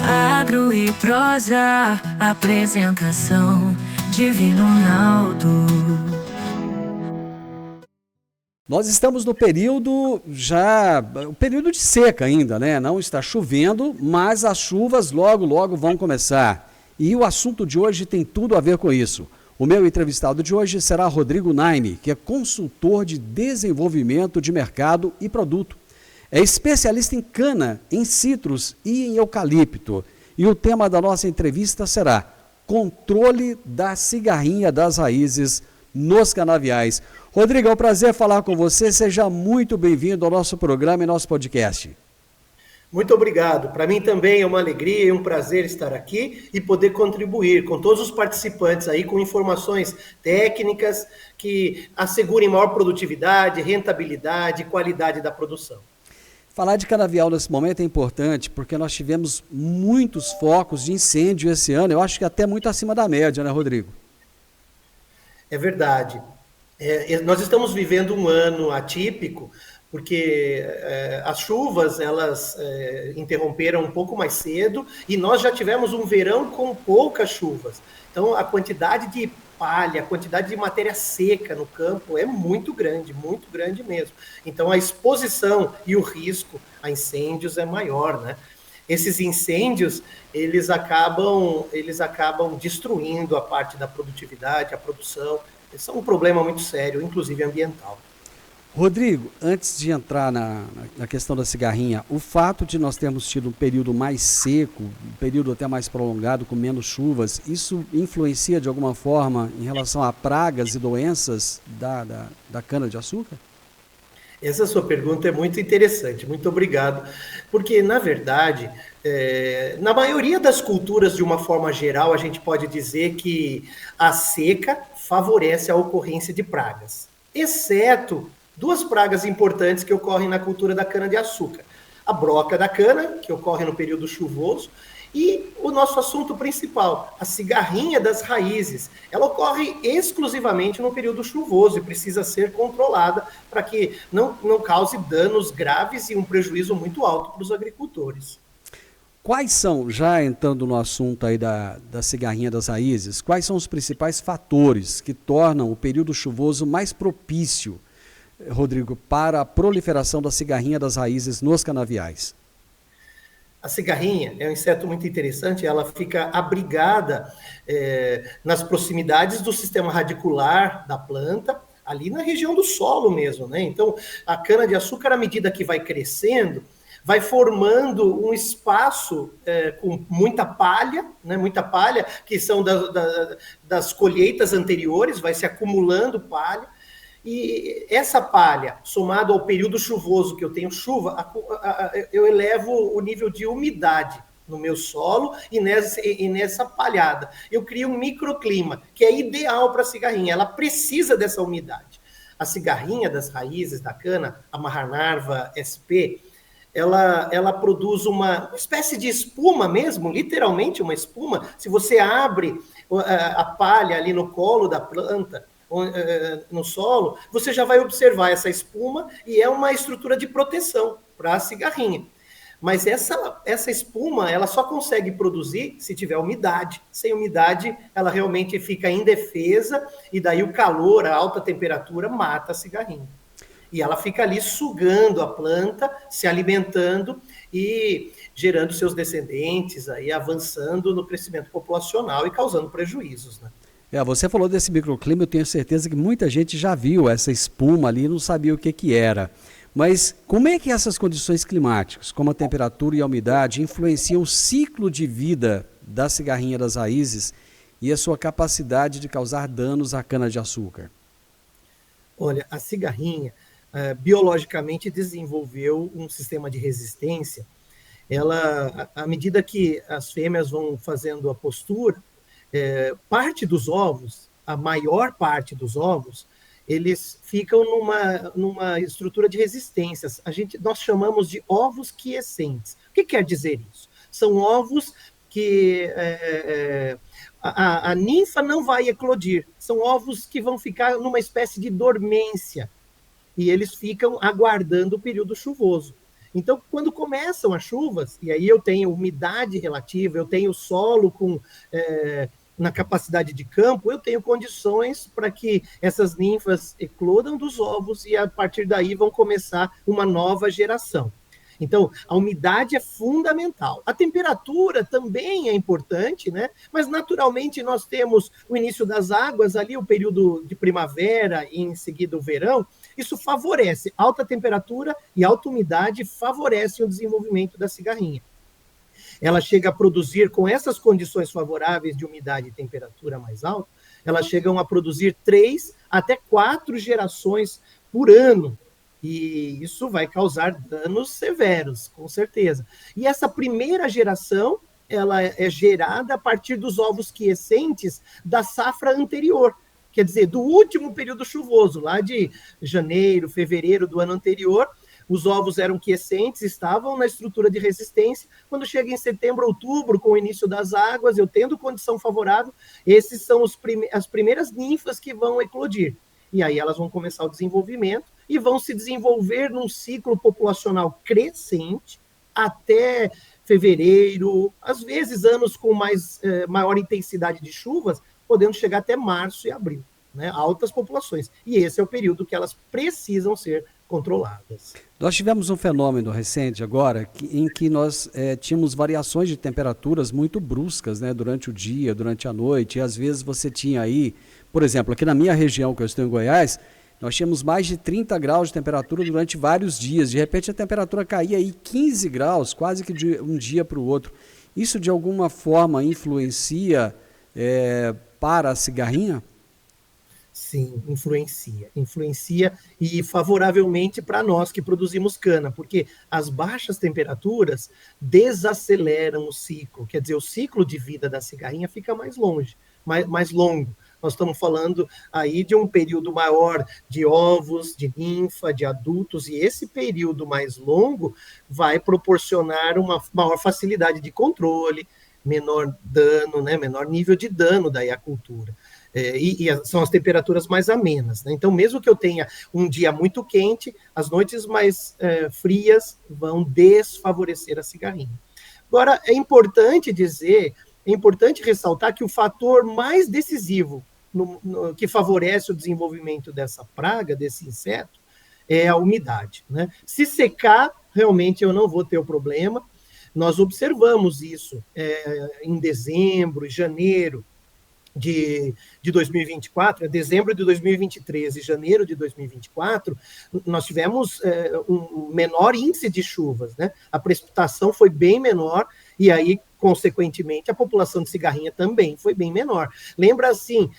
Agro e prosa, apresentação Divino Ronaldo. Nós estamos no período o período de seca ainda, né? Não está chovendo, mas as chuvas logo vão começar. E o assunto de hoje tem tudo a ver com isso. O meu entrevistado de hoje será Rodrigo Naime, que é consultor de desenvolvimento de mercado e produto. É especialista em cana, em citros e em eucalipto. E o tema da nossa entrevista será controle da cigarrinha das raízes nos canaviais. Rodrigo, é um prazer falar com você. Seja muito bem-vindo ao nosso programa e nosso podcast. Muito obrigado. Para mim também é uma alegria e um prazer estar aqui e poder contribuir com todos os participantes aí com informações técnicas que assegurem maior produtividade, rentabilidade e qualidade da produção. Falar de canavial nesse momento é importante porque nós tivemos muitos focos de incêndio esse ano, eu acho que até muito acima da média, né, Rodrigo? É verdade. Nós estamos vivendo um ano atípico porque as chuvas elas interromperam um pouco mais cedo e nós já tivemos um verão com poucas chuvas. Então a quantidade de palha, a quantidade de matéria seca no campo é muito grande mesmo. Então a exposição e o risco a incêndios é maior, né? Esses incêndios, eles acabam destruindo a parte da produtividade, a produção. Isso é um problema muito sério, inclusive ambiental. Rodrigo, antes de entrar na questão da cigarrinha, o fato de nós termos tido um período mais seco, um período até mais prolongado, com menos chuvas, isso influencia de alguma forma em relação a pragas e doenças da cana-de-açúcar? Essa sua pergunta é muito interessante, muito obrigado. Porque, na verdade, na maioria das culturas, de uma forma geral, a gente pode dizer que a seca favorece a ocorrência de pragas, exceto duas pragas importantes que ocorrem na cultura da cana-de-açúcar. A broca da cana, que ocorre no período chuvoso, e o nosso assunto principal, a cigarrinha das raízes. Ela ocorre exclusivamente no período chuvoso e precisa ser controlada para que não cause danos graves e um prejuízo muito alto para os agricultores. Quais são, já entrando no assunto aí da cigarrinha das raízes, quais são os principais fatores que tornam o período chuvoso mais propício, Rodrigo, para a proliferação da cigarrinha das raízes nos canaviais? A cigarrinha é um inseto muito interessante, ela fica abrigada nas proximidades do sistema radicular da planta, ali na região do solo mesmo, né? Então, a cana-de-açúcar, à medida que vai crescendo, vai formando um espaço com muita palha, né? Muita palha, que são das colheitas anteriores, vai se acumulando palha. E essa palha, somado ao período chuvoso que eu tenho chuva, eu elevo o nível de umidade no meu solo e nessa palhada. Eu crio um microclima, que é ideal para a cigarrinha. Ela precisa dessa umidade. A cigarrinha das raízes da cana, a Maranarva SP, ela produz uma espécie de espuma mesmo, literalmente uma espuma. Se você abre a palha ali no colo da planta, no solo, você já vai observar essa espuma e é uma estrutura de proteção para a cigarrinha. Mas essa espuma, ela só consegue produzir se tiver umidade. Sem umidade, ela realmente fica indefesa e daí o calor, a alta temperatura, mata a cigarrinha. E ela fica ali sugando a planta, se alimentando e gerando seus descendentes, aí avançando no crescimento populacional e causando prejuízos, né? Você falou desse microclima, eu tenho certeza que muita gente já viu essa espuma ali e não sabia o que era. Mas como é que essas condições climáticas, como a temperatura e a umidade, influenciam o ciclo de vida da cigarrinha das raízes e a sua capacidade de causar danos à cana-de-açúcar? Olha, a cigarrinha biologicamente desenvolveu um sistema de resistência. Ela, à medida que as fêmeas vão fazendo a postura, parte dos ovos, a maior parte dos ovos, eles ficam numa estrutura de resistências. Nós chamamos de ovos quiescentes. O que quer dizer isso? São ovos que a ninfa não vai eclodir. São ovos que vão ficar numa espécie de dormência. E eles ficam aguardando o período chuvoso. Então, quando começam as chuvas, e aí eu tenho umidade relativa, eu tenho solo na capacidade de campo, eu tenho condições para que essas ninfas eclodam dos ovos e, a partir daí, vão começar uma nova geração. Então, a umidade é fundamental. A temperatura também é importante, né? Mas, naturalmente, nós temos o início das águas, ali o período de primavera e, em seguida, o verão. Isso favorece. Alta temperatura e alta umidade favorecem o desenvolvimento da cigarrinha. Ela chega a produzir, com essas condições favoráveis de umidade e temperatura mais alta, elas chegam a produzir 3 até 4 gerações por ano. E isso vai causar danos severos, com certeza. E essa primeira geração, ela é gerada a partir dos ovos quiescentes da safra anterior. Quer dizer, do último período chuvoso, lá de janeiro, fevereiro do ano anterior, os ovos eram quiescentes, estavam na estrutura de resistência. Quando chega em setembro, outubro, com o início das águas, eu tendo condição favorável, esses são as primeiras ninfas que vão eclodir. E aí elas vão começar o desenvolvimento e vão se desenvolver num ciclo populacional crescente até fevereiro, às vezes anos com maior intensidade de chuvas, podendo chegar até março e abril, né? Altas populações. E esse é o período que elas precisam ser controladas. Nós tivemos um fenômeno recente agora, em que nós tínhamos variações de temperaturas muito bruscas, né, durante o dia, durante a noite, e às vezes você tinha aí, por exemplo, aqui na minha região, que eu estou em Goiás, nós tínhamos mais de 30 graus de temperatura durante vários dias. De repente a temperatura caía aí 15 graus, quase que de um dia para o outro. Isso de alguma forma influencia para a cigarrinha? Sim, influencia. Influencia e favoravelmente para nós que produzimos cana, porque as baixas temperaturas desaceleram o ciclo. Quer dizer, o ciclo de vida da cigarrinha fica mais longo. Nós estamos falando aí de um período maior de ovos, de ninfa, de adultos, e esse período mais longo vai proporcionar uma maior facilidade de controle, menor dano, né, menor nível de dano daí à cultura. São as temperaturas mais amenas, né? Então, mesmo que eu tenha um dia muito quente, as noites mais frias vão desfavorecer a cigarrinha. Agora, é importante ressaltar que o fator mais decisivo que favorece o desenvolvimento dessa praga, desse inseto, é a umidade, né? Se secar, realmente eu não vou ter o problema. Nós observamos isso em dezembro, janeiro de 2024, dezembro de 2023 e janeiro de 2024, nós tivemos um menor índice de chuvas, né? A precipitação foi bem menor e aí, consequentemente, a população de cigarrinha também foi bem menor. Lembra assim,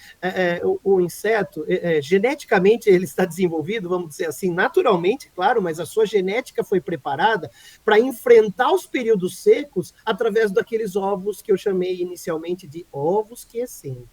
o inseto, geneticamente ele está desenvolvido, vamos dizer assim, naturalmente, claro, mas a sua genética foi preparada para enfrentar os períodos secos através daqueles ovos que eu chamei inicialmente de ovos quiescentes.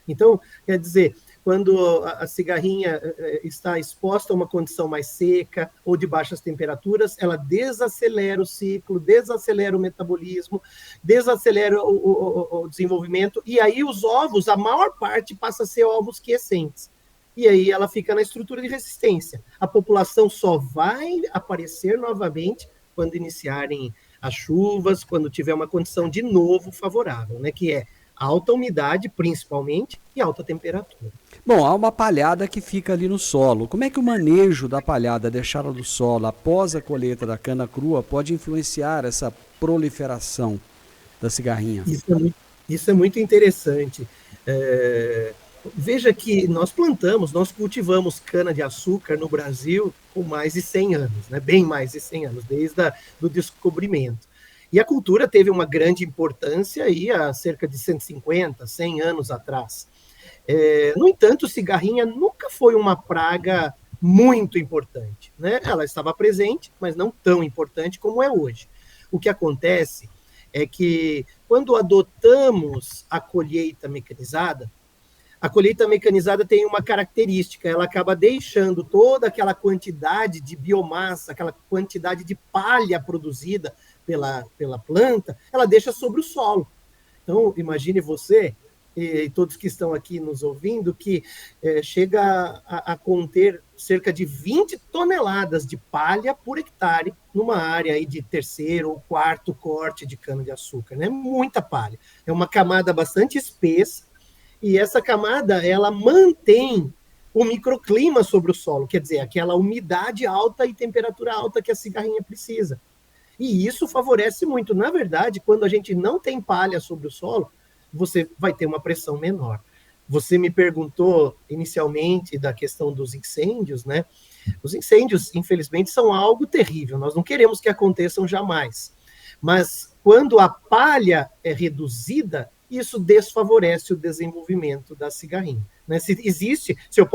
Então, quer dizer, quando a cigarrinha está exposta a uma condição mais seca ou de baixas temperaturas, ela desacelera o ciclo, desacelera o metabolismo, desacelera o desenvolvimento, e aí os ovos, a maior parte, passa a ser ovos quiescentes. E aí ela fica na estrutura de resistência. A população só vai aparecer novamente quando iniciarem as chuvas, quando tiver uma condição de novo favorável, né, que é alta umidade, principalmente, e alta temperatura. Bom, há uma palhada que fica ali no solo. Como é que o manejo da palhada, deixá-la no solo após a colheita da cana crua, pode influenciar essa proliferação da cigarrinha? Isso é muito interessante. Veja que nós cultivamos cana-de-açúcar no Brasil com mais de 100 anos, né? Bem mais de 100 anos, desde o descobrimento. E a cultura teve uma grande importância aí há cerca de 150, 100 anos atrás. No entanto, cigarrinha nunca foi uma praga muito importante, né? Ela estava presente, mas não tão importante como é hoje. O que acontece é que, quando adotamos a colheita mecanizada tem uma característica, ela acaba deixando toda aquela quantidade de biomassa, aquela quantidade de palha produzida pela planta, ela deixa sobre o solo. Então, imagine você e todos que estão aqui nos ouvindo, que chega a conter cerca de 20 toneladas de palha por hectare numa área aí de terceiro ou quarto corte de cana-de-açúcar, né? Muita palha. É uma camada bastante espessa, e essa camada, ela mantém o microclima sobre o solo, quer dizer, aquela umidade alta e temperatura alta que a cigarrinha precisa. E isso favorece muito. Na verdade, quando a gente não tem palha sobre o solo, você vai ter uma pressão menor. Você me perguntou inicialmente da questão dos incêndios, né? Os incêndios, infelizmente, são algo terrível. Nós não queremos que aconteçam jamais. Mas quando a palha é reduzida, isso desfavorece o desenvolvimento da cigarrinha. Né? Se eu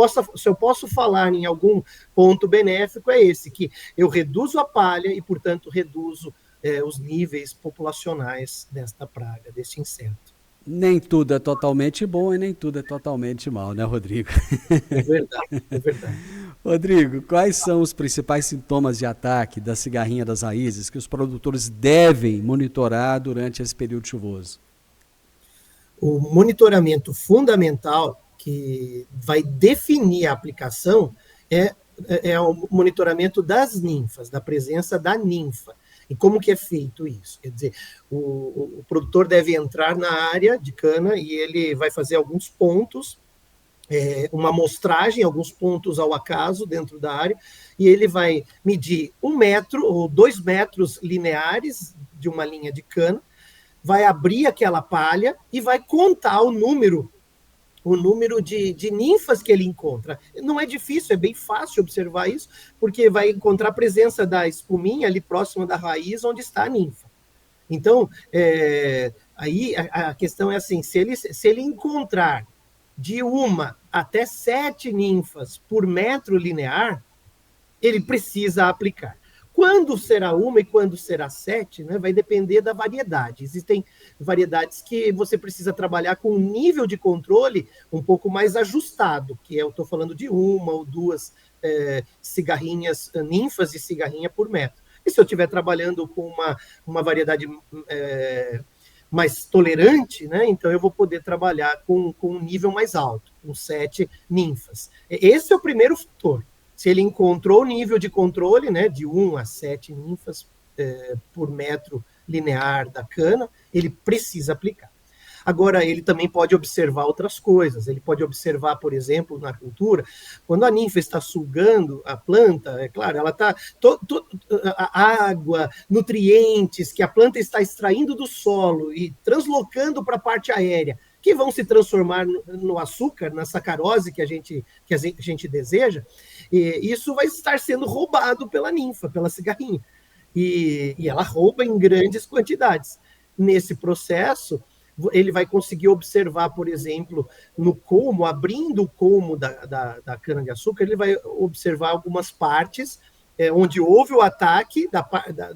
posso falar em algum ponto benéfico, é esse, que eu reduzo a palha e, portanto, reduzo os níveis populacionais desta praga, deste inseto. Nem tudo é totalmente bom e nem tudo é totalmente mal, né, Rodrigo? É verdade, é verdade. Rodrigo, quais são os principais sintomas de ataque da cigarrinha das raízes que os produtores devem monitorar durante esse período chuvoso? O monitoramento fundamental que vai definir a aplicação é o monitoramento das ninfas, da presença da ninfa. E como que é feito isso? Quer dizer, o produtor deve entrar na área de cana e ele vai fazer alguns pontos, uma amostragem, alguns pontos ao acaso dentro da área, e ele vai medir 1 metro ou 2 metros lineares de uma linha de cana, vai abrir aquela palha e vai contar o número de ninfas que ele encontra. Não é difícil, é bem fácil observar isso, porque vai encontrar a presença da espuminha ali próxima da raiz, onde está a ninfa. Então, aí a questão é assim, se ele encontrar de 1 até 7 ninfas por metro linear, ele precisa aplicar. Quando será 1 e quando será 7, né, vai depender da variedade. Existem variedades que você precisa trabalhar com um nível de controle um pouco mais ajustado, que eu estou falando de 1 ou 2 cigarrinhas, ninfas de cigarrinha por metro. E se eu estiver trabalhando com uma variedade mais tolerante, né, então eu vou poder trabalhar com um nível mais alto, com 7 ninfas. Esse é o primeiro fator. Se ele encontrou o nível de controle, né, de 1 a 7 ninfas por metro linear da cana, ele precisa aplicar. Agora, ele também pode observar outras coisas. Ele pode observar, por exemplo, na cultura, quando a ninfa está sugando a planta, é claro, ela está a água, nutrientes que a planta está extraindo do solo e translocando para a parte aérea, que vão se transformar no açúcar, na sacarose que a gente deseja, e isso vai estar sendo roubado pela ninfa, pela cigarrinha. E ela rouba em grandes quantidades. Nesse processo, ele vai conseguir observar, por exemplo, no colmo, abrindo o colmo da cana-de-açúcar, ele vai observar algumas partes onde houve o ataque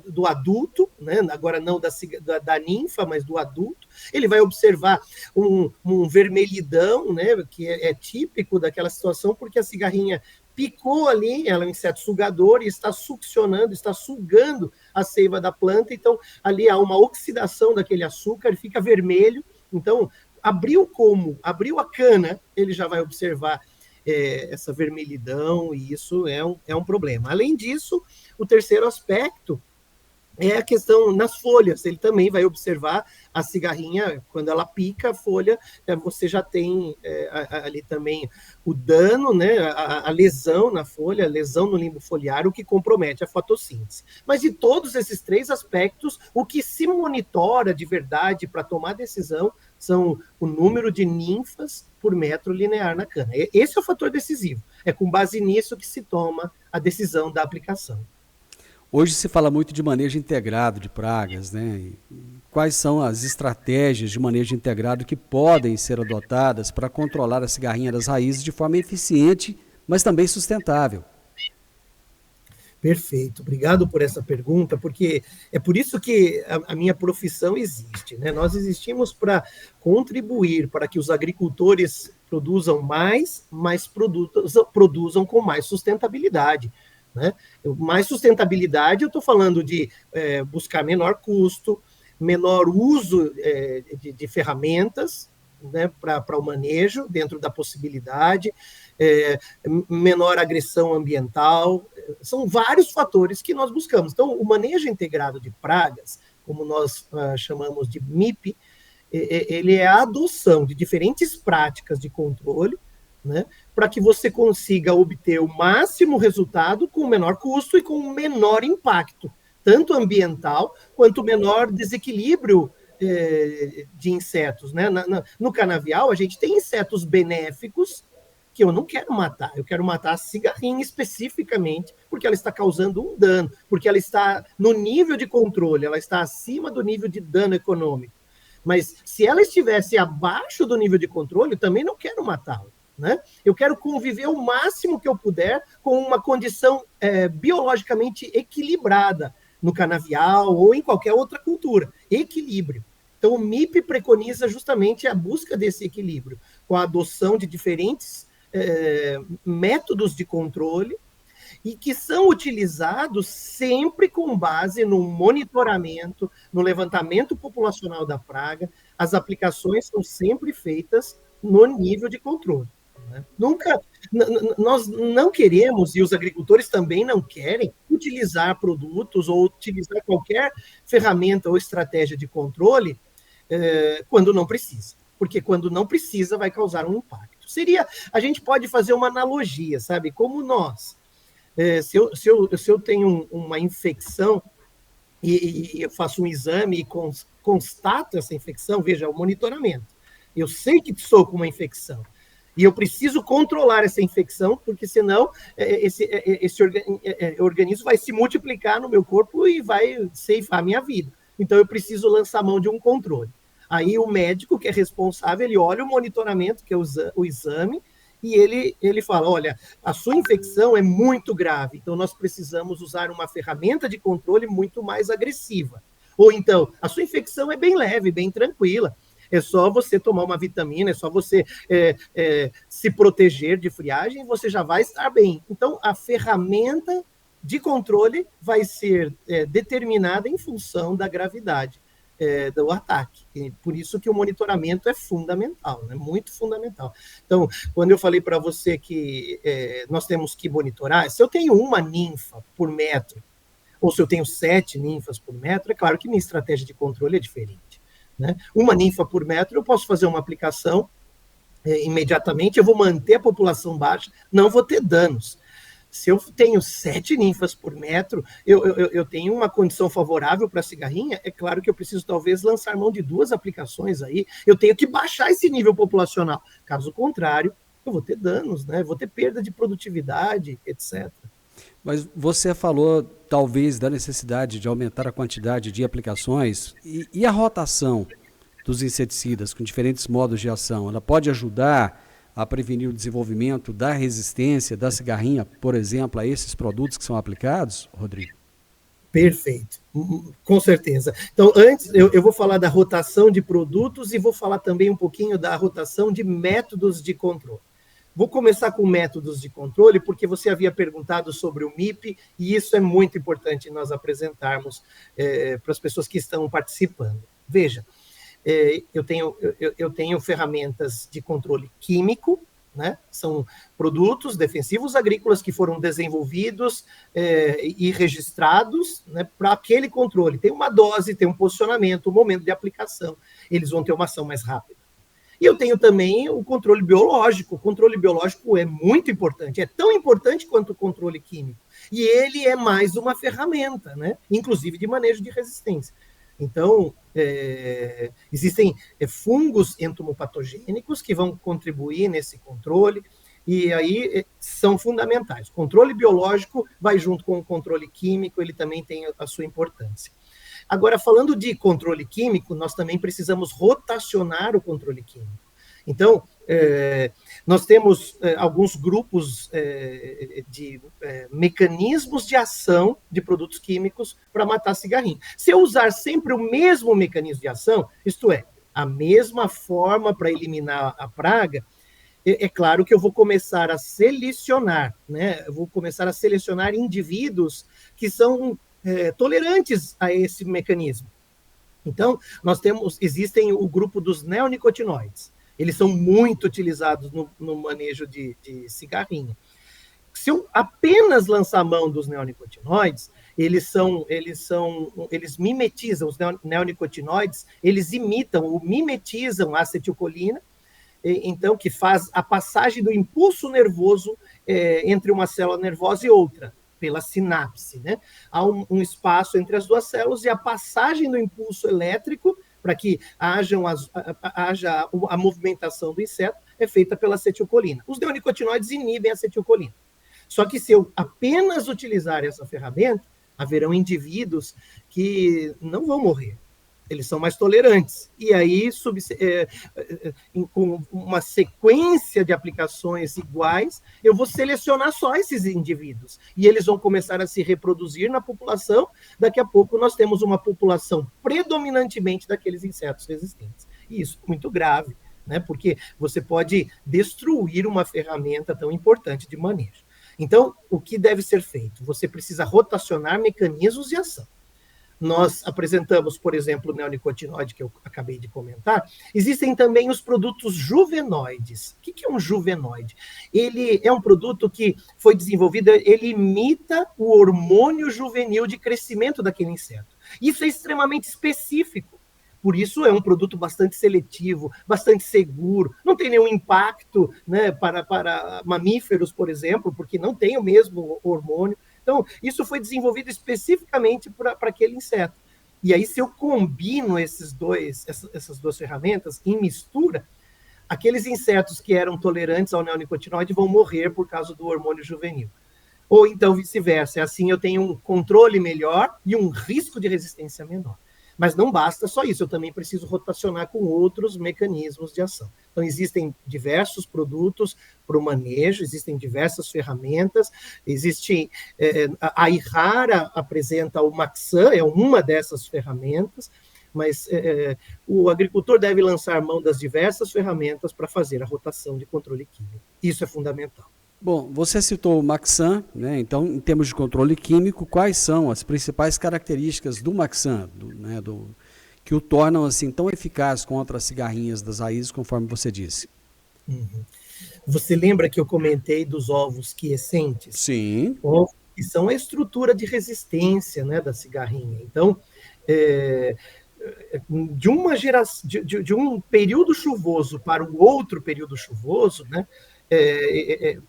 do adulto, né? Agora não da ninfa, mas do adulto. Ele vai observar um vermelhidão, né? Que é típico daquela situação, porque a cigarrinha picou ali, ela é um inseto sugador e está succionando, está sugando a seiva da planta, então ali há uma oxidação daquele açúcar, fica vermelho, então abriu o colmo, abriu a cana, ele já vai observar essa vermelhidão, e isso é um problema. Além disso, o terceiro aspecto é a questão nas folhas. Ele também vai observar a cigarrinha, quando ela pica a folha, você já tem ali também o dano, né, a lesão na folha, a lesão no limbo foliar, o que compromete a fotossíntese. Mas de todos esses 3 aspectos, o que se monitora de verdade para tomar decisão são o número de ninfas por metro linear na cana. Esse é o fator decisivo. É com base nisso que se toma a decisão da aplicação. Hoje se fala muito de manejo integrado de pragas, né? Quais são as estratégias de manejo integrado que podem ser adotadas para controlar a cigarrinha das raízes de forma eficiente, mas também sustentável? Perfeito, obrigado por essa pergunta, porque é por isso que a minha profissão existe, né? Nós existimos para contribuir para que os agricultores produzam mais, mas produzam com mais sustentabilidade. Né? Mais sustentabilidade, eu estou falando de buscar menor custo, menor uso de ferramentas, né, para o manejo, dentro da possibilidade, menor agressão ambiental, são vários fatores que nós buscamos. Então, o manejo integrado de pragas, como nós chamamos de MIP, ele é a adoção de diferentes práticas de controle, né, para que você consiga obter o máximo resultado com o menor custo e com o menor impacto, tanto ambiental quanto menor desequilíbrio de insetos. Né? No canavial, a gente tem insetos benéficos que eu não quero matar, eu quero matar a cigarrinha especificamente, porque ela está causando um dano, porque ela está no nível de controle, ela está acima do nível de dano econômico. Mas se ela estivesse abaixo do nível de controle, eu também não quero matá-la. Né? Eu quero conviver o máximo que eu puder com uma condição biologicamente equilibrada no canavial ou em qualquer outra cultura. Equilíbrio. Então, o MIP preconiza justamente a busca desse equilíbrio, com a adoção de diferentes métodos de controle e que são utilizados sempre com base no monitoramento, no levantamento populacional da praga. As aplicações são sempre feitas no nível de controle. Né? Nós não queremos, e os agricultores também não querem, utilizar produtos ou utilizar qualquer ferramenta ou estratégia de controle quando não precisa. Porque quando não precisa, vai causar um impacto. A gente pode fazer uma analogia, sabe? Como nós, se eu tenho uma infecção e eu faço um exame e constato essa infecção, veja, o monitoramento. Eu sei que estou com uma infecção. E eu preciso controlar essa infecção, porque senão esse organismo vai se multiplicar no meu corpo e vai ceifar a minha vida. Então, eu preciso lançar mão de um controle. Aí o médico, que é responsável, ele olha o monitoramento, que é o exame, e ele fala, olha, a sua infecção é muito grave, então nós precisamos usar uma ferramenta de controle muito mais agressiva. Ou então, a sua infecção é bem leve, bem tranquila, é só você tomar uma vitamina, é só você se proteger de friagem, você já vai estar bem. Então, a ferramenta de controle vai ser determinada em função da gravidade do ataque. E por isso que o monitoramento é fundamental, né? Muito fundamental. Então, quando eu falei para você que nós temos que monitorar, se eu tenho uma ninfa por metro, ou se eu tenho 7 ninfas por metro, é claro que minha estratégia de controle é diferente. Né? Uma ninfa por metro, eu posso fazer uma aplicação imediatamente, eu vou manter a população baixa, não vou ter danos. Se eu tenho 7 ninfas por metro, eu tenho uma condição favorável para a cigarrinha, é claro que eu preciso talvez lançar mão de 2 aplicações aí, eu tenho que baixar esse nível populacional. Caso contrário, eu vou ter danos, né? Vou ter perda de produtividade, etc. Mas você falou, talvez, da necessidade de aumentar a quantidade de aplicações e a rotação dos inseticidas com diferentes modos de ação, ela pode ajudar a prevenir o desenvolvimento da resistência da cigarrinha, por exemplo, a esses produtos que são aplicados, Rodrigo? Perfeito, com certeza. Então, antes, eu vou falar da rotação de produtos e vou falar também um pouquinho da rotação de métodos de controle. Vou começar com métodos de controle, porque você havia perguntado sobre o MIP, e isso é muito importante nós apresentarmos para as pessoas que estão participando. Veja, eu tenho ferramentas de controle químico, né? São produtos defensivos agrícolas que foram desenvolvidos e registrados, né, para aquele controle. Tem uma dose, tem um posicionamento, um momento de aplicação. Eles vão ter uma ação mais rápida. E eu tenho também o controle biológico. O controle biológico é muito importante, é tão importante quanto o controle químico. E ele é mais uma ferramenta, né? Inclusive de manejo de resistência. Então, existem fungos entomopatogênicos que vão contribuir nesse controle, e aí são fundamentais. O controle biológico vai junto com o controle químico, ele também tem a sua importância. Agora, falando de controle químico, nós também precisamos rotacionar o controle químico. Então, nós temos alguns grupos de mecanismos de ação de produtos químicos para matar cigarrinho. Se eu usar sempre o mesmo mecanismo de ação, isto é, a mesma forma para eliminar a praga, é claro que eu vou começar a selecionar, né? Eu vou começar a selecionar indivíduos que são tolerantes a esse mecanismo. Então, existem o grupo dos neonicotinoides. Eles são muito utilizados no manejo de cigarrinha. Se eu apenas lançar a mão dos neonicotinoides, eles mimetizam, os neonicotinoides, eles imitam ou mimetizam a acetilcolina, então, que faz a passagem do impulso nervoso entre uma célula nervosa e outra, pela sinapse, né? Há um espaço entre as duas células e a passagem do impulso elétrico para que haja a movimentação do inseto é feita pela acetilcolina. Os neonicotinoides inibem a acetilcolina. Só que se eu apenas utilizar essa ferramenta, haverão indivíduos que não vão morrer. Eles são mais tolerantes. E aí, com uma sequência de aplicações iguais, eu vou selecionar só esses indivíduos. E eles vão começar a se reproduzir na população. Daqui a pouco nós temos uma população predominantemente daqueles insetos resistentes. E isso é muito grave, né? Porque você pode destruir uma ferramenta tão importante de manejo. Então, o que deve ser feito? Você precisa rotacionar mecanismos de ação. Nós apresentamos, por exemplo, o neonicotinoide, que eu acabei de comentar. Existem também os produtos juvenoides. O que é um juvenoide? Ele é um produto que foi desenvolvido, ele imita o hormônio juvenil de crescimento daquele inseto. Isso é extremamente específico. Por isso, é um produto bastante seletivo, bastante seguro, não tem nenhum impacto, né, para mamíferos, por exemplo, porque não tem o mesmo hormônio. Então, isso foi desenvolvido especificamente para aquele inseto. E aí, se eu combino essas duas ferramentas em mistura, aqueles insetos que eram tolerantes ao neonicotinoide vão morrer por causa do hormônio juvenil. Ou então, vice-versa. Assim, eu tenho um controle melhor e um risco de resistência menor. Mas não basta só isso, eu também preciso rotacionar com outros mecanismos de ação. Então, existem diversos produtos para o manejo, existem diversas ferramentas, a Ihara apresenta o Maxan, é uma dessas ferramentas, mas o agricultor deve lançar mão das diversas ferramentas para fazer a rotação de controle químico. Isso é fundamental. Bom, você citou o Maxan, né? Então, em termos de controle químico, quais são as principais características do Maxan, que o tornam assim tão eficaz contra as cigarrinhas das raízes, conforme você disse? Uhum. Você lembra que eu comentei dos ovos quiescentes? Sim. Ovos que são a estrutura de resistência, né, da cigarrinha. Então, de um período chuvoso para o outro período chuvoso, né,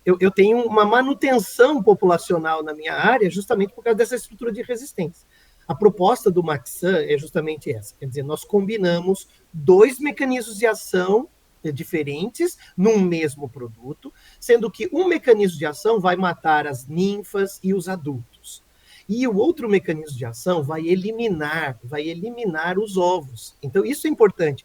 eu tenho uma manutenção populacional na minha área justamente por causa dessa estrutura de resistência. A proposta do Maxan é justamente essa, quer dizer, nós combinamos dois mecanismos de ação diferentes num mesmo produto, sendo que um mecanismo de ação vai matar as ninfas e os adultos. E o outro mecanismo de ação vai eliminar os ovos. Então, isso é importante.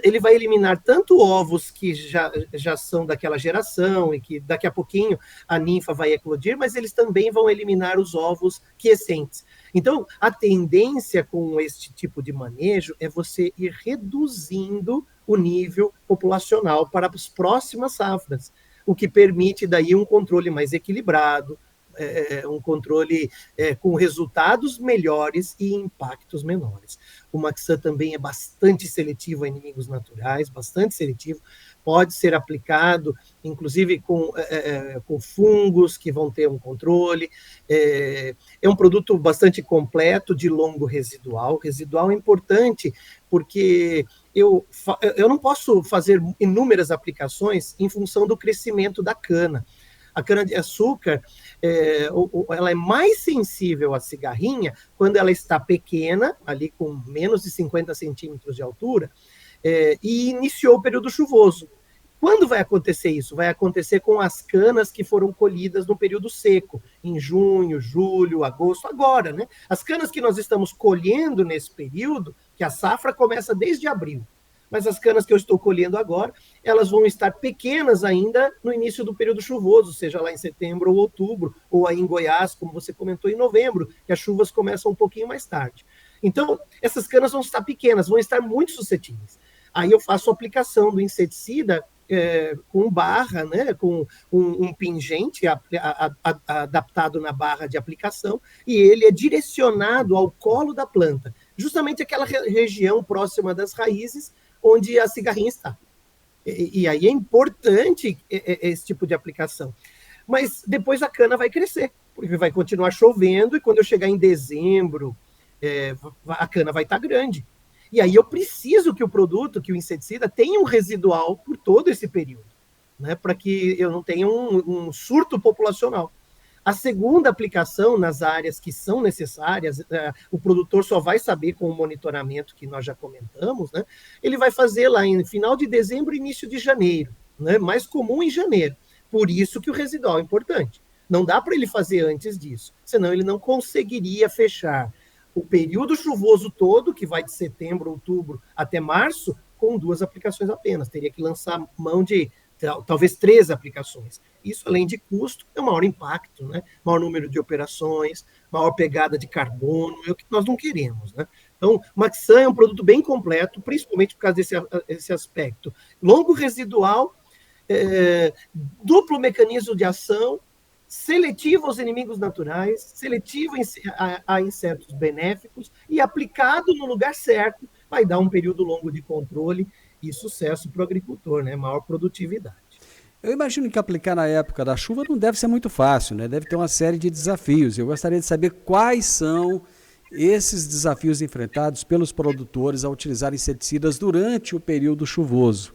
Ele vai eliminar tanto ovos que já são daquela geração e que daqui a pouquinho a ninfa vai eclodir, mas eles também vão eliminar os ovos quiescentes. Então, a tendência com este tipo de manejo é você ir reduzindo o nível populacional para as próximas safras, o que permite daí um controle mais equilibrado, um controle com resultados melhores e impactos menores. O Maxan também é bastante seletivo a inimigos naturais, bastante seletivo, pode ser aplicado, inclusive com fungos que vão ter um controle. É um produto bastante completo, de longo residual. Residual é importante porque eu não posso fazer inúmeras aplicações em função do crescimento da cana. A cana-de-açúcar, ela é mais sensível à cigarrinha quando ela está pequena, ali com menos de 50 centímetros de altura, e iniciou o período chuvoso. Quando vai acontecer isso? Vai acontecer com as canas que foram colhidas no período seco, em junho, julho, agosto, agora, né? As canas que nós estamos colhendo nesse período, que a safra começa desde abril, mas as canas que eu estou colhendo agora, elas vão estar pequenas ainda no início do período chuvoso, seja lá em setembro ou outubro, ou aí em Goiás, como você comentou, em novembro, que as chuvas começam um pouquinho mais tarde. Então, essas canas vão estar pequenas, vão estar muito suscetíveis. Aí eu faço a aplicação do inseticida com barra, né, com um pingente adaptado na barra de aplicação, e ele é direcionado ao colo da planta, justamente aquela região próxima das raízes, onde a cigarrinha está. E aí é importante esse tipo de aplicação. Mas depois a cana vai crescer, porque vai continuar chovendo, e quando eu chegar em dezembro, a cana vai estar grande. E aí eu preciso que o produto, que o inseticida, tenha um residual por todo esse período, né, para que eu não tenha um surto populacional. A segunda aplicação nas áreas que são necessárias, o produtor só vai saber com o monitoramento que nós já comentamos, né? Ele vai fazer lá em final de dezembro, início de janeiro, né? Mais comum em janeiro. Por isso que o residual é importante. Não dá para ele fazer antes disso, senão ele não conseguiria fechar o período chuvoso todo, que vai de setembro, outubro até março, com 2 aplicações apenas. Teria que lançar mão de talvez 3 aplicações. Isso, além de custo, é um maior impacto, né? Maior número de operações, maior pegada de carbono, é o que nós não queremos, né? Então, Maxan é um produto bem completo, principalmente por causa desse aspecto. Longo residual, duplo mecanismo de ação, seletivo aos inimigos naturais, seletivo a insetos benéficos e aplicado no lugar certo, vai dar um período longo de controle e sucesso para o agricultor, né? Maior produtividade. Eu imagino que aplicar na época da chuva não deve ser muito fácil, né? Deve ter uma série de desafios. Eu gostaria de saber quais são esses desafios enfrentados pelos produtores ao utilizar inseticidas durante o período chuvoso.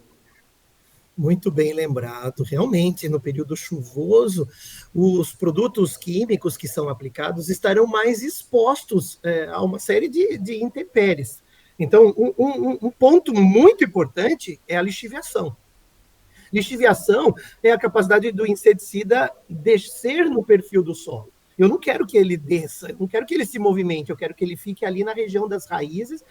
Muito bem lembrado. Realmente, no período chuvoso, os produtos químicos que são aplicados estarão mais expostos a uma série de intempéries. Então, um ponto muito importante é a lixiviação. Lixiviação é a capacidade do inseticida descer no perfil do solo. Eu não quero que ele desça, não quero que ele se movimente, eu quero que ele fique ali na região das raízes,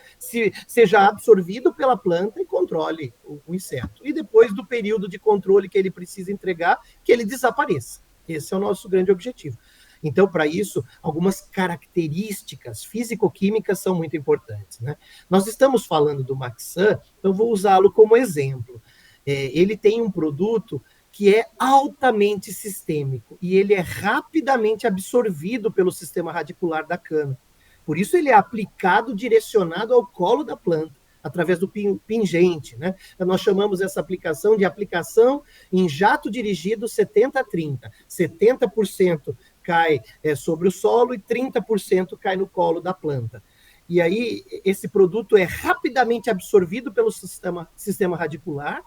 seja absorvido pela planta e controle o inseto. E depois do período de controle que ele precisa entregar, que ele desapareça. Esse é o nosso grande objetivo. Então, para isso, algumas características físico-químicas são muito importantes, né? Nós estamos falando do Maxan, então vou usá-lo como exemplo. Ele tem um produto que é altamente sistêmico e ele é rapidamente absorvido pelo sistema radicular da cana. Por isso ele é aplicado, direcionado ao colo da planta, através do pingente, né? Nós chamamos essa aplicação de aplicação em jato dirigido 70-30. 70% cai sobre o solo e 30% cai no colo da planta. E aí esse produto é rapidamente absorvido pelo sistema radicular,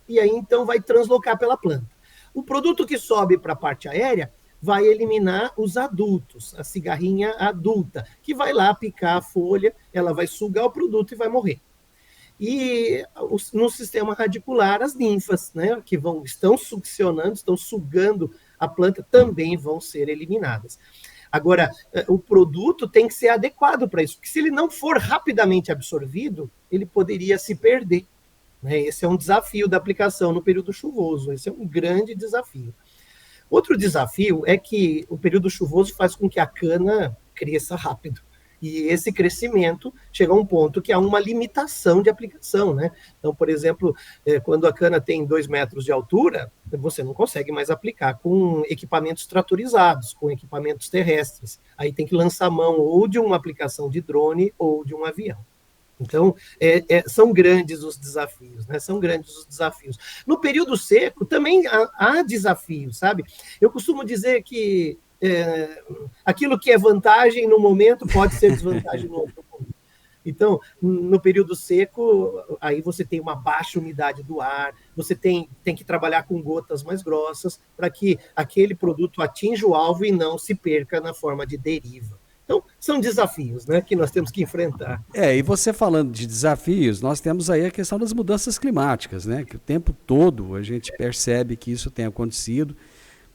e aí então vai translocar pela planta. O produto que sobe para a parte aérea vai eliminar os adultos, a cigarrinha adulta, que vai lá picar a folha, ela vai sugar o produto e vai morrer. E no sistema radicular, as ninfas, né, que estão succionando, estão sugando a planta, também vão ser eliminadas. Agora, o produto tem que ser adequado para isso, porque se ele não for rapidamente absorvido, ele poderia se perder. Esse é um desafio da aplicação no período chuvoso, esse é um grande desafio. Outro desafio é que o período chuvoso faz com que a cana cresça rápido. E esse crescimento chega a um ponto que há uma limitação de aplicação, né? Então, por exemplo, quando a cana tem 2 metros de altura, você não consegue mais aplicar com equipamentos tratorizados, com equipamentos terrestres. Aí tem que lançar mão ou de uma aplicação de drone ou de um avião. Então, são grandes os desafios, né? São grandes os desafios. No período seco, também há desafios, sabe? Eu costumo dizer que aquilo que é vantagem no momento pode ser desvantagem no outro momento. Então, no período seco, aí você tem uma baixa umidade do ar, você tem que trabalhar com gotas mais grossas para que aquele produto atinja o alvo e não se perca na forma de deriva. Então, são desafios, né, que nós temos que enfrentar. E você falando de desafios, nós temos aí a questão das mudanças climáticas, né, que o tempo todo a gente percebe que isso tem acontecido,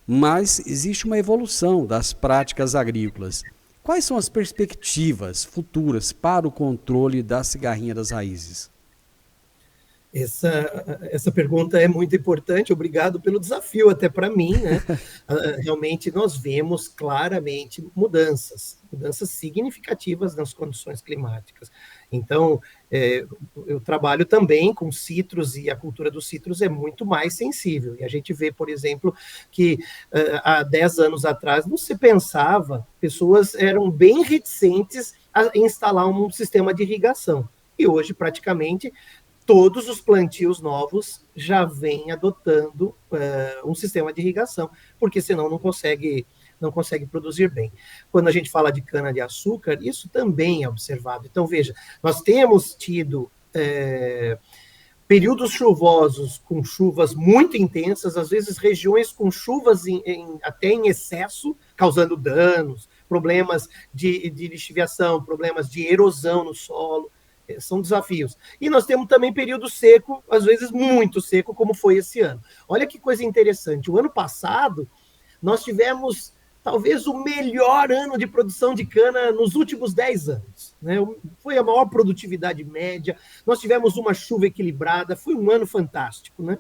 mas existe uma evolução das práticas agrícolas. Quais são as perspectivas futuras para o controle da cigarrinha das raízes? Essa pergunta é muito importante, obrigado pelo desafio, até para mim, né? Realmente nós vemos claramente mudanças significativas nas condições climáticas. Então, eu trabalho também com citros e a cultura dos citros é muito mais sensível. E a gente vê, por exemplo, que há 10 anos atrás não se pensava, pessoas eram bem reticentes a instalar um sistema de irrigação. E hoje, praticamente, todos os plantios novos já vêm adotando um sistema de irrigação, porque senão não consegue produzir bem. Quando a gente fala de cana-de-açúcar, isso também é observado. Então, veja, nós temos tido períodos chuvosos com chuvas muito intensas, às vezes regiões com chuvas até em excesso, causando danos, problemas de lixiviação, problemas de erosão no solo, são desafios. E nós temos também período seco, às vezes muito seco, como foi esse ano. Olha que coisa interessante, o ano passado nós tivemos talvez o melhor ano de produção de cana nos últimos 10 anos. Né? Foi a maior produtividade média, nós tivemos uma chuva equilibrada, foi um ano fantástico. Né?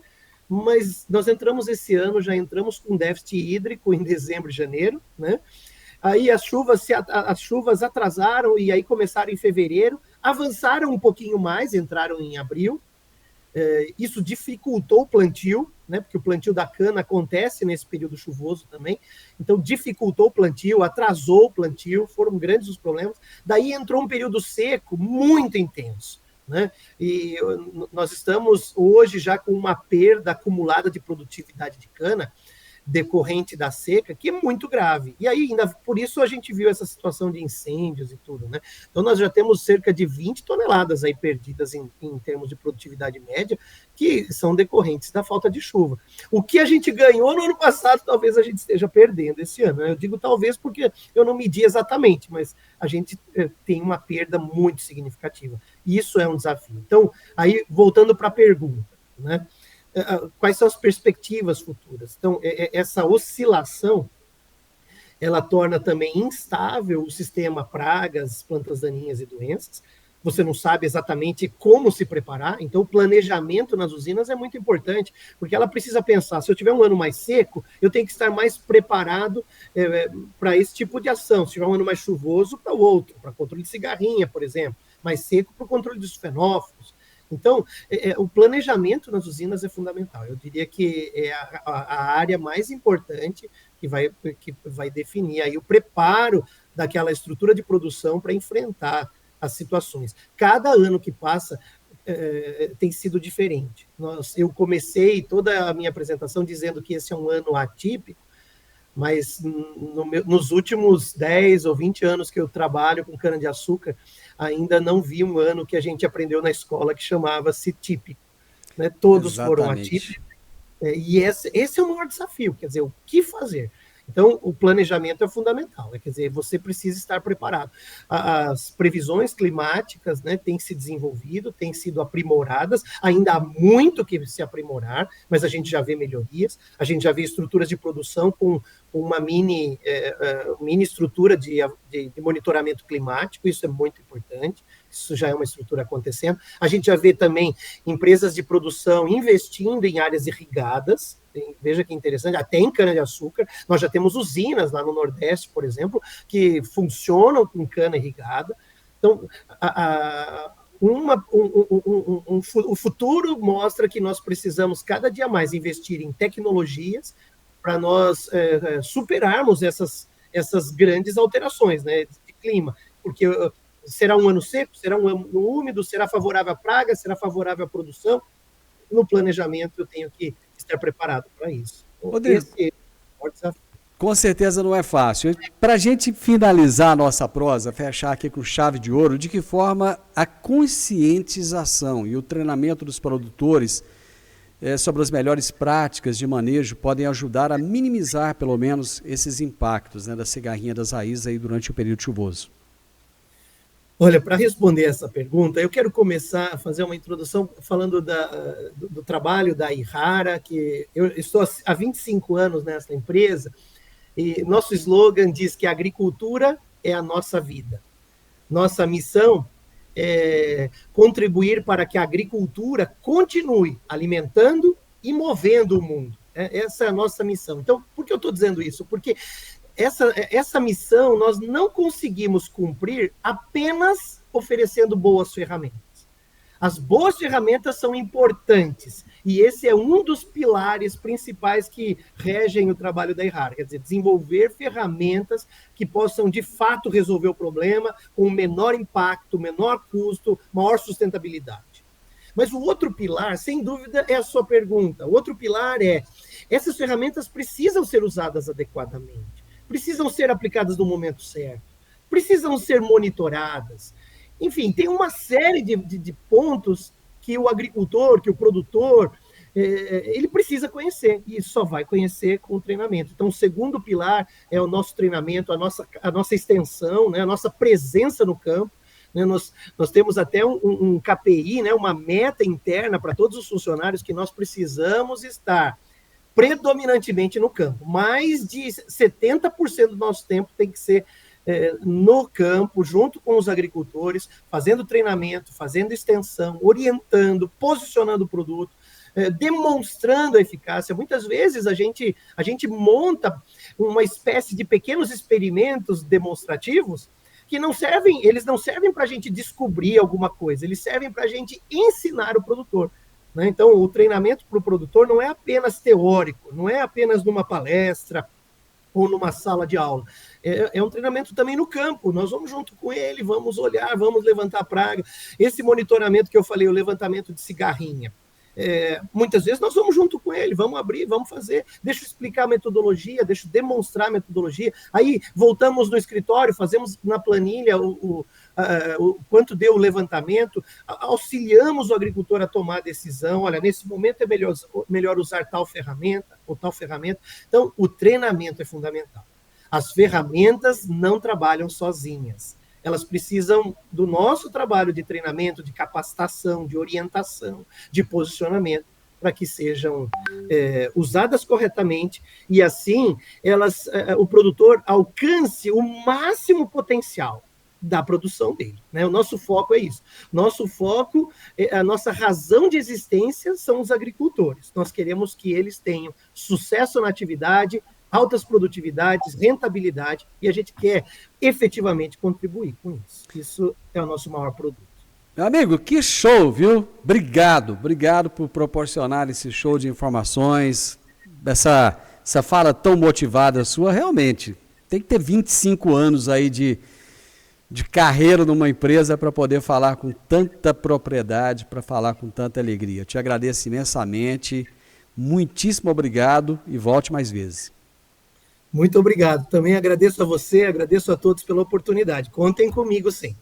Mas nós esse ano, já entramos com déficit hídrico em dezembro e janeiro, né? Aí as chuvas atrasaram e aí começaram em fevereiro, avançaram um pouquinho mais, entraram em abril. Isso dificultou o plantio, né, porque o plantio da cana acontece nesse período chuvoso também, então dificultou o plantio, atrasou o plantio, foram grandes os problemas. Daí entrou um período seco muito intenso, né, e nós estamos hoje já com uma perda acumulada de produtividade de cana, decorrente da seca, que é muito grave. E aí, ainda por isso, a gente viu essa situação de incêndios e tudo, né? Então, nós já temos cerca de 20 toneladas aí perdidas em termos de produtividade média, que são decorrentes da falta de chuva. O que a gente ganhou no ano passado, talvez a gente esteja perdendo esse ano, né? Eu digo talvez porque eu não medi exatamente, mas a gente tem uma perda muito significativa. E isso é um desafio. Então, aí, voltando para a pergunta, né? Quais são as perspectivas futuras? Então, essa oscilação, ela torna também instável o sistema pragas, plantas daninhas e doenças. Você não sabe exatamente como se preparar, então o planejamento nas usinas é muito importante, porque ela precisa pensar, se eu tiver um ano mais seco, eu tenho que estar mais preparado para esse tipo de ação. Se tiver um ano mais chuvoso, para o outro, para controle de cigarrinha, por exemplo, mais seco para o controle dos fenófilos. Então, o planejamento nas usinas é fundamental. Eu diria que é a área mais importante que vai definir aí o preparo daquela estrutura de produção para enfrentar as situações. Cada ano que passa tem sido diferente. Eu comecei toda a minha apresentação dizendo que esse é um ano atípico, mas nos últimos 10 ou 20 anos que eu trabalho com cana-de-açúcar, ainda não vi um ano que a gente aprendeu na escola que chamava-se típico. Né? Todos foram atípicos. E esse é o maior desafio, quer dizer, o que fazer? Então, o planejamento é fundamental, quer dizer, você precisa estar preparado. As previsões climáticas, né, têm se desenvolvido, têm sido aprimoradas, ainda há muito que se aprimorar, mas a gente já vê melhorias, a gente já vê estruturas de produção com uma mini estrutura de monitoramento climático, isso é muito importante, isso já é uma estrutura acontecendo. A gente já vê também empresas de produção investindo em áreas irrigadas, veja que interessante, até em cana-de-açúcar, nós já temos usinas lá no Nordeste, por exemplo, que funcionam com cana irrigada. Então, o futuro mostra que nós precisamos cada dia mais investir em tecnologias para nós superarmos essas grandes alterações, né, de clima, porque será um ano seco, será um ano úmido, será favorável à praga, será favorável à produção. No planejamento eu tenho que estar preparado para isso. Rodrigo, esse é o maior desafio. Com certeza não é fácil. Para a gente finalizar a nossa prosa, fechar aqui com chave de ouro, de que forma a conscientização e o treinamento dos produtores sobre as melhores práticas de manejo podem ajudar a minimizar, pelo menos, esses impactos, né, da cigarrinha das raízes aí durante o período chuvoso? Olha, para responder essa pergunta, eu quero começar a fazer uma introdução falando do trabalho da Ihara, que eu estou há 25 anos nessa empresa, e nosso slogan diz que a agricultura é a nossa vida. Nossa missão é contribuir para que a agricultura continue alimentando e movendo o mundo. Essa é a nossa missão. Então, por que eu estou dizendo isso? Porque essa missão nós não conseguimos cumprir apenas oferecendo boas ferramentas. As boas ferramentas são importantes, e esse é um dos pilares principais que regem o trabalho da Ihara, quer dizer, desenvolver ferramentas que possam, de fato, resolver o problema com menor impacto, menor custo, maior sustentabilidade. Mas o outro pilar, sem dúvida, é a sua pergunta. O outro pilar é, essas ferramentas precisam ser usadas adequadamente, precisam ser aplicadas no momento certo, precisam ser monitoradas. Enfim, tem uma série de pontos que o agricultor, que o produtor, ele precisa conhecer, e só vai conhecer com o treinamento. Então, o segundo pilar é o nosso treinamento, a nossa extensão, né, a nossa presença no campo. Né, nós temos até um KPI, né, uma meta interna para todos os funcionários que nós precisamos estar predominantemente no campo. Mais de 70% do nosso tempo tem que ser no campo, junto com os agricultores, fazendo treinamento, fazendo extensão, orientando, posicionando o produto, demonstrando a eficácia. Muitas vezes a gente monta uma espécie de pequenos experimentos demonstrativos que eles não servem para a gente descobrir alguma coisa, eles servem para a gente ensinar o produtor. Né? Então, o treinamento para o produtor não é apenas teórico, não é apenas numa palestra ou numa sala de aula. É um treinamento também no campo. Nós vamos junto com ele, vamos olhar, vamos levantar praga. Esse monitoramento que eu falei, o levantamento de cigarrinha, muitas vezes nós vamos junto com ele, vamos abrir, vamos fazer, deixa eu explicar a metodologia, deixa eu demonstrar a metodologia, aí voltamos no escritório, fazemos na planilha o quanto deu o levantamento, auxiliamos o agricultor a tomar a decisão, olha, nesse momento é melhor usar tal ferramenta ou tal ferramenta. Então, o treinamento é fundamental. As ferramentas não trabalham sozinhas. Elas precisam do nosso trabalho de treinamento, de capacitação, de orientação, de posicionamento, para que sejam usadas corretamente e, assim, o produtor alcance o máximo potencial da produção dele. Né? O nosso foco é isso. Nosso foco, a nossa razão de existência são os agricultores. Nós queremos que eles tenham sucesso na atividade, altas produtividades, rentabilidade, e a gente quer efetivamente contribuir com isso. Isso é o nosso maior produto. Meu amigo, que show, viu? Obrigado por proporcionar esse show de informações, essa fala tão motivada sua, realmente. Tem que ter 25 anos aí de carreira numa empresa para poder falar com tanta propriedade, para falar com tanta alegria. Te agradeço imensamente, muitíssimo obrigado e volte mais vezes. Muito obrigado. Também agradeço a você, agradeço a todos pela oportunidade. Contem comigo sempre.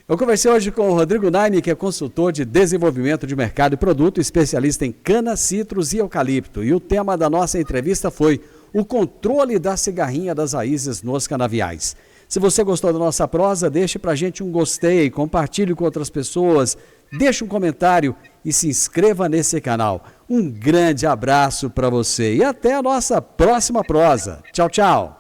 Eu conversei hoje com o Rodrigo Naime, que é consultor de desenvolvimento de mercado e produto, especialista em cana, citros e eucalipto. E o tema da nossa entrevista foi o controle da cigarrinha das raízes nos canaviais. Se você gostou da nossa prosa, deixe pra gente um gostei, compartilhe com outras pessoas, deixe um comentário e se inscreva nesse canal. Um grande abraço para você e até a nossa próxima prosa. Tchau, tchau.